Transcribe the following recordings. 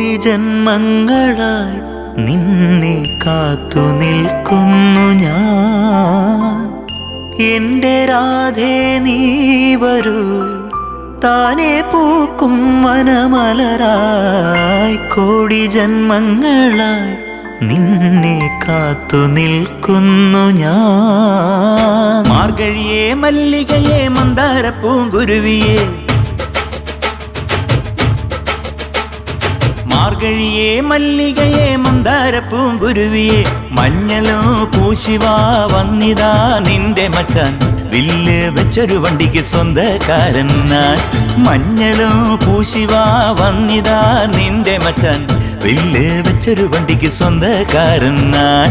കോടി ജന്മങ്ങളായി നിന്നെ കാത്തു നിൽക്കുന്നു ഞാൻ. എന്റെ രാധേ നീ വരൂ, താനെ പൂക്കും വനമലരായി. കോടി ജന്മങ്ങളായി നിന്നെ കാത്തു നിൽക്കുന്നു ഞാൻ. മാർഗഴിയേ മല്ലികയെ മന്ദാര പൂങ്കുരുവിയെ, മാർഗഴിയേ മല്ലികയെ മന്ദാര പൂങ്കുരുവിയെ, മഞ്ഞലോ പൂശിവാ വന്നിതാ നിന്റെ മച്ചാൻ. വില്ല് വെച്ചൊരു വണ്ടിക്ക് സ്വന്തക്കാരൻ ഞാൻ. മഞ്ഞലോ പൂശിവാ വന്നിതാ നിന്റെ മച്ചാൻ. വില്ല് വെച്ചൊരു വണ്ടിക്ക് സ്വന്തക്കാരൻ ഞാൻ.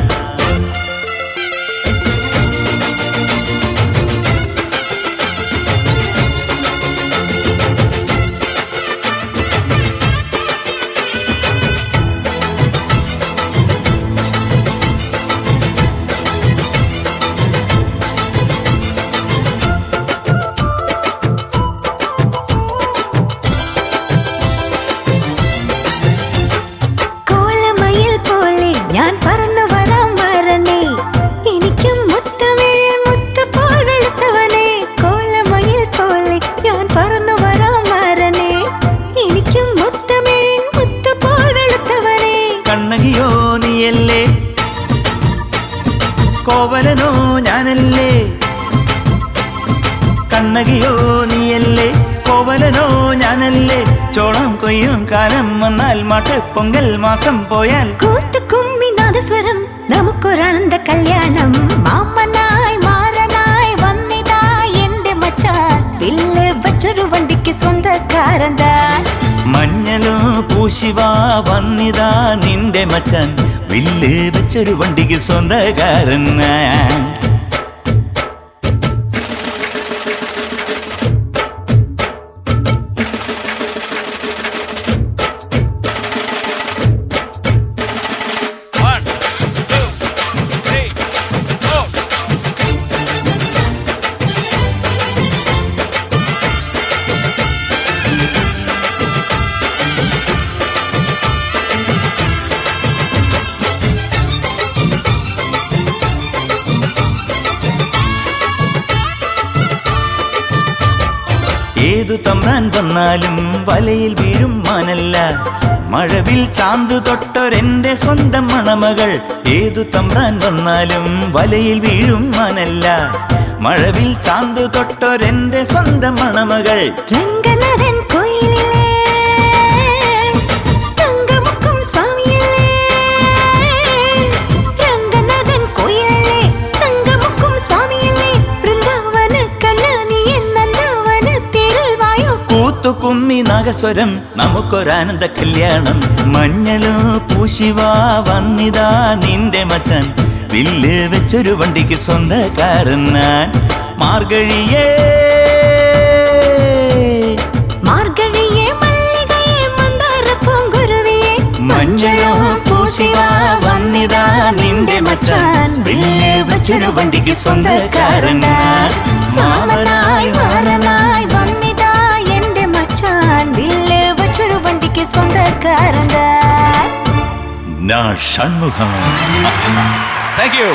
ഞാൻ പറന്നു വരാം വരണേ, എനിക്കും മുത്തമിഴിൽ മുത്തുപോൽ വെളുത്തവനെ. കോലമയിൽ പോലെ ഞാൻ പറന്നു വരാം വരണേ, എനിക്കും മുത്തമിഴിൽ മുത്തുപോൽ വെളുത്തവനെ. കണ്ണകിയോ നീയല്ലേ, കോവലനോ ഞാനല്ലേ. കണ്ണകിയോ നീയല്ലേ, കോവലനോ ഞാനല്ലേ. ചോളം കൊയ്യും കാലം വന്നാൽ മാട്ടുപൊങ്കൽ മാസം പോയാൽ സ്വരം നമുക്കൊരാനന്ദ കല്യാണം. മാമനായി മാറനായി വന്നിതാ എന്റെ മച്ചാൻ. വില്ല് വച്ചൊരു വണ്ടിക്ക് സ്വന്തക്കാരൻ താൻ. മഞ്ഞലോ പൂശിവാ വന്നിതാ നിന്റെ മച്ചാൻ. വില്ല് വെച്ചൊരു വണ്ടിക്ക് സ്വന്തക്കാരൻ. ഏതു തമ്പ്രാൻ വന്നാലും വലയിൽ വീഴും മാനല്ല. മഴവിൽ ചാന്തു തൊട്ടൊരെന്റെ സ്വന്തം മണമകൾ. ഏതു തമ്പ്രാൻ വന്നാലും വലയിൽ വീഴും മാനല്ല. മഴവിൽ ചാന്തു തൊട്ടൊരെന്റെ സ്വന്തം മണമകൾ. രംഗനാഥൻ കോയിലിലെ തങ്കമുക്കും സ്വാമിയല്ലേ, രംഗനാഥൻ കോയിലിലെ തങ്കമുക്കും സ്വാമിയല്ലേ. വൃന്ദാവന കണ്ണാനി എന്നവന തേരിൽ വായോ. കൂത്തുകുമ്മി നാഗസ്വരം നമുക്കൊരാനന്ദ കല്യാണം. മഞ്ഞലോ പൂശിവാ വന്നിതാ നിന്റെ മച്ചാൻ. വില്ല് വെച്ചൊരു വണ്ടിക്ക് സ്വന്തക്കാരൻ ഞാൻ. മാർഗഴിയേ മാർഗഴിയേ മല്ലികയെ മന്ദാര പൂങ്കുരുവിയെ, മഞ്ഞലോ പൂശിവാ വന്നിതാ നിന്റെ മച്ചാൻ. വില്ല് വെച്ചൊരു വണ്ടിക്ക് സ്വന്തക്കാരൻ ഞാൻ. മാമനായി മാറനായി വന്നിതാ എന്റെ മച്ചാൻ. വില്ല് വച്ചൊരു വണ്ടിക്ക് സ്വന്തക്കാരൻ. ഷൺമുഖം. Thank you.